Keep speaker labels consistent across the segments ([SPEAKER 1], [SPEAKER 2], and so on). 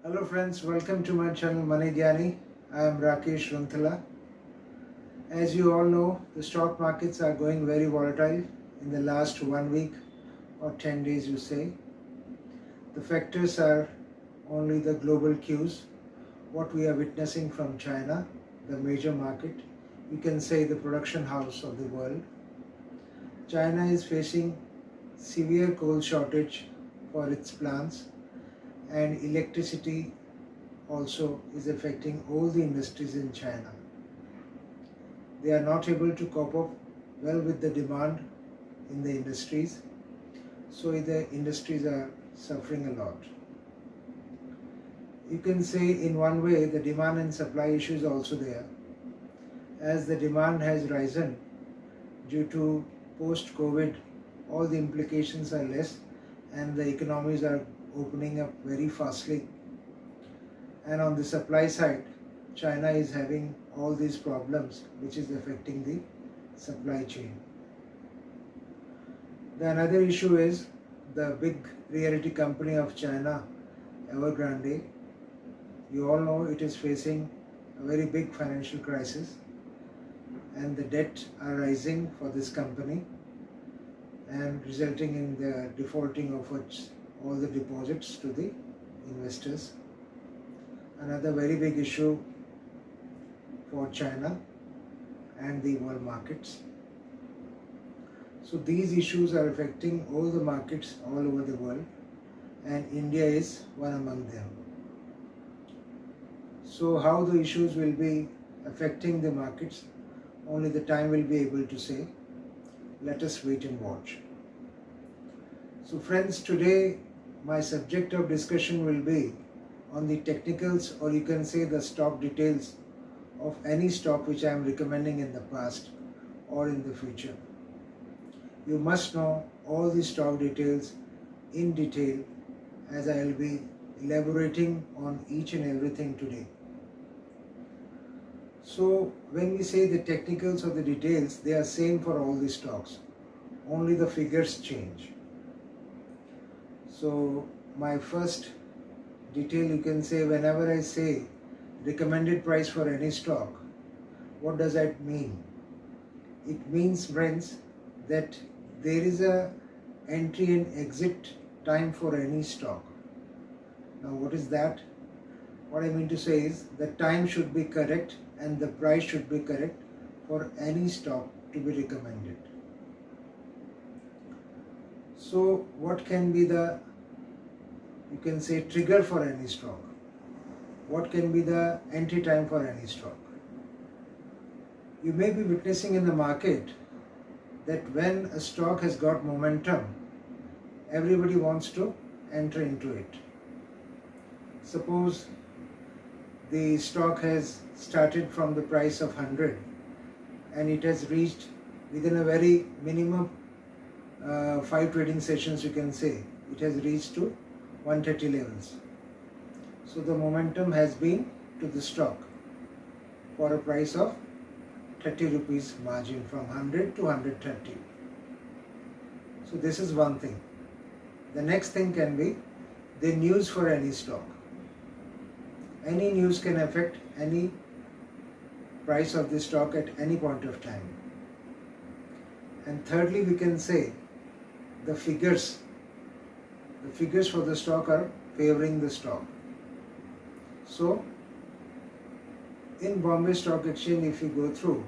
[SPEAKER 1] Hello friends, welcome to my channel Money Gyani. I am Rakesh Runthala. As you all know, the stock markets are going very volatile in the last 1 week or 10 days you say. The factors are only the global cues, what we are witnessing from China, the major market, you can say the production house of the world. China is facing severe coal shortage for its plants, and electricity also is affecting all the industries in China. They are not able to cope up well with the demand in the industries, so the industries are suffering a lot. You can say in one way the demand and supply issue is also there, as the demand has risen due to post-COVID, all the implications are less and the economies are opening up very fastly. And on the supply side, China is having all these problems which is affecting the supply chain. The another issue is the big realty company of China, Evergrande. You all know it is facing a very big financial crisis and the debt are rising for this company and resulting in the defaulting of all the deposits to the investors. Another very big issue for China and the world markets. So these issues are affecting all the markets all over the world, and India is one among them. So how the issues will be affecting the markets, only the time will be able to say. Let us wait and watch. So friends, today my subject of discussion will be on the technicals, or you can say the stock details of any stock which I am recommending in the past or in the future. You must know all the stock details in detail, as I will be elaborating on each and everything today. So when we say the technicals or the details, they are same for all the stocks, only the figures change. So my first detail, you can say, whenever I say recommended price for any stock, what does that mean? It means, friends, that there is a entry and exit time for any stock. Now what is that? What I mean to say is the time should be correct and the price should be correct for any stock to be recommended. So what can be the, you can say, trigger for any stock? What can be the entry time for any stock? You may be witnessing in the market that when a stock has got momentum, everybody wants to enter into it. Suppose the stock has started from the price of 100 and it has reached within a very minimum 5 trading sessions, you can say, it has reached to 130 levels. So the momentum has been to the stock for a price of 30 rupees margin from 100 to 130. So this is one thing. The next thing can be the news for any stock. Any news can affect any price of the stock at any point of time. And thirdly, we can say the figures. The figures for the stock are favoring the stock. So in Bombay Stock Exchange, if you go through,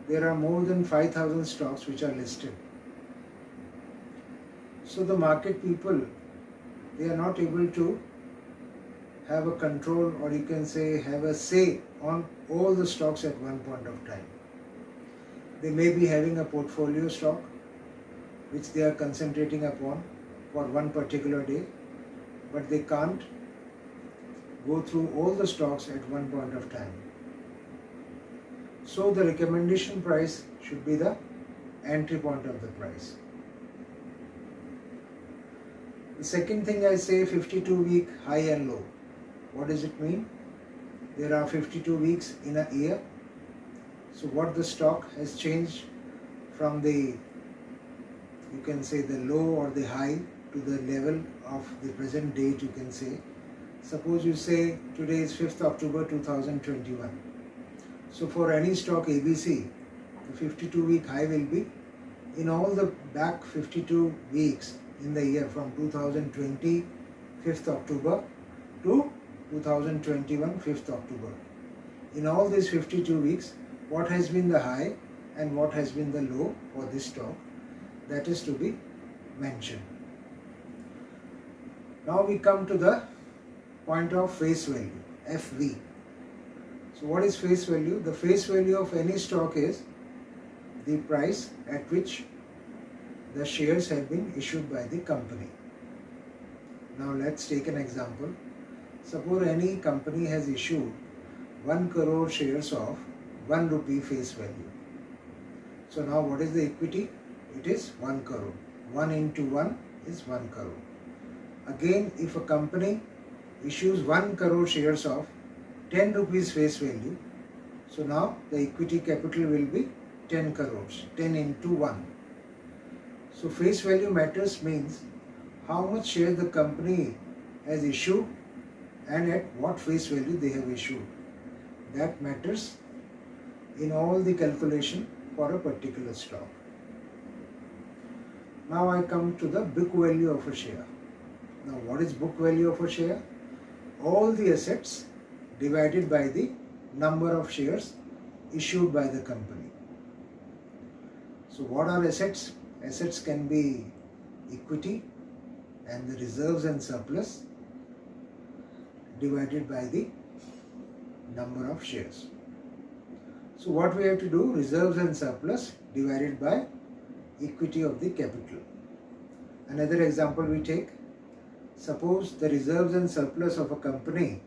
[SPEAKER 1] there are more than 5,000 stocks which are listed. So the market people, they are not able to have a control, or you can say have a say on all the stocks at one point of time. They may be having a portfolio stock which they are concentrating upon for one particular day, but they can't go through all the stocks at one point of time. So the recommendation price should be the entry point of the price. The second thing I say, 52-week high and low. What does it mean? There are 52 weeks in a year. So what the stock has changed from the, you can say, the low or the high to the level of the present date, you can say. Suppose you say today is 5th October 2021. So for any stock ABC, the 52-week high will be in all the back 52 weeks in the year from 2020 5th October to 2021 5th October. In all these 52 weeks, what has been the high and what has been the low for this stock, that is to be mentioned. Now we come to the point of face value, FV. So what is face value? The face value of any stock is the price at which the shares have been issued by the company. Now let's take an example. Suppose any company has issued 1 crore shares of 1 rupee face value. So now what is the equity? It is 1 crore. 1 into 1 is 1 crore. Again, if a company issues 1 crore shares of 10 rupees face value, so now the equity capital will be 10 crores, 10 into 1. So face value matters means how much shares the company has issued and at what face value they have issued. That matters in all the calculation for a particular stock. Now I come to the book value of a share. Now what is book value of a share? All the assets divided by the number of shares issued by the company. So what are assets? Assets can be equity and the reserves and surplus divided by the number of shares. So what we have to do? Reserves and surplus divided by equity of the capital. Another example we take. Suppose the reserves and surplus of a company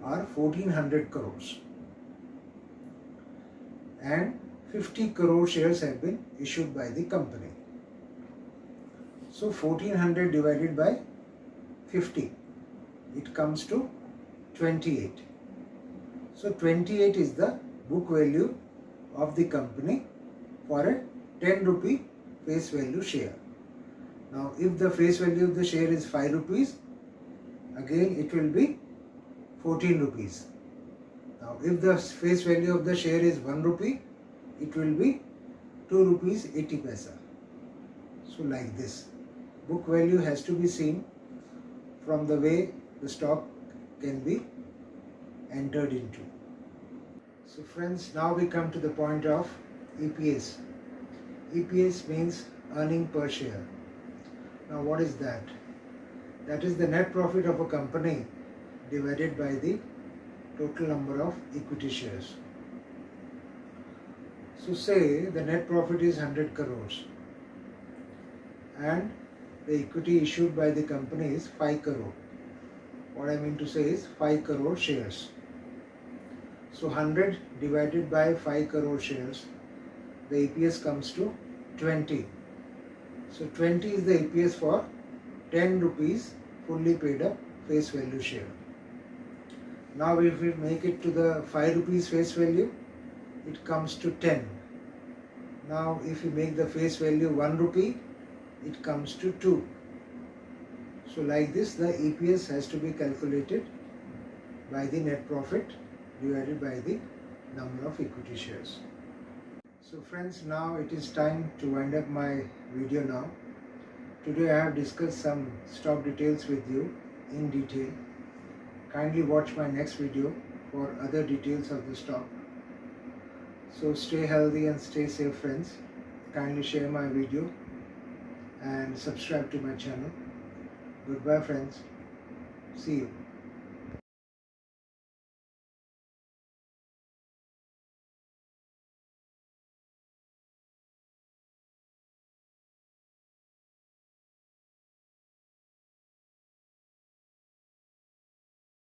[SPEAKER 1] are 1400 crores and 50 crore shares have been issued by the company. So 1400 divided by 50, it comes to 28. So 28 is the book value of the company for a 10 rupee face value share. Now if the face value of the share is 5 rupees, again it will be 14 rupees. Now if the face value of the share is 1 rupee, it will be 2 rupees 80 paisa. So like this. Book value has to be seen from the way the stock can be entered into. So friends, now we come to the point of EPS. EPS means earning per share. Now what is that? That is the net profit of a company divided by the total number of equity shares. So say the net profit is 100 crores and the equity issued by the company is 5 crore. What I mean to say is 5 crore shares. So 100 divided by 5 crore shares, the EPS comes to 20. So 20 is the EPS for 10 rupees fully paid up face value share. Now if we make it to the 5 rupees face value, it comes to 10. Now if we make the face value 1 rupee, it comes to 2. So like this, the EPS has to be calculated by the net profit divided by the number of equity shares. So friends, now it is time to wind up my video now. Today I have discussed some stock details with you in detail. Kindly watch my next video for other details of the stock. So stay healthy and stay safe friends. Kindly share my video and subscribe to my channel. Goodbye friends. See you.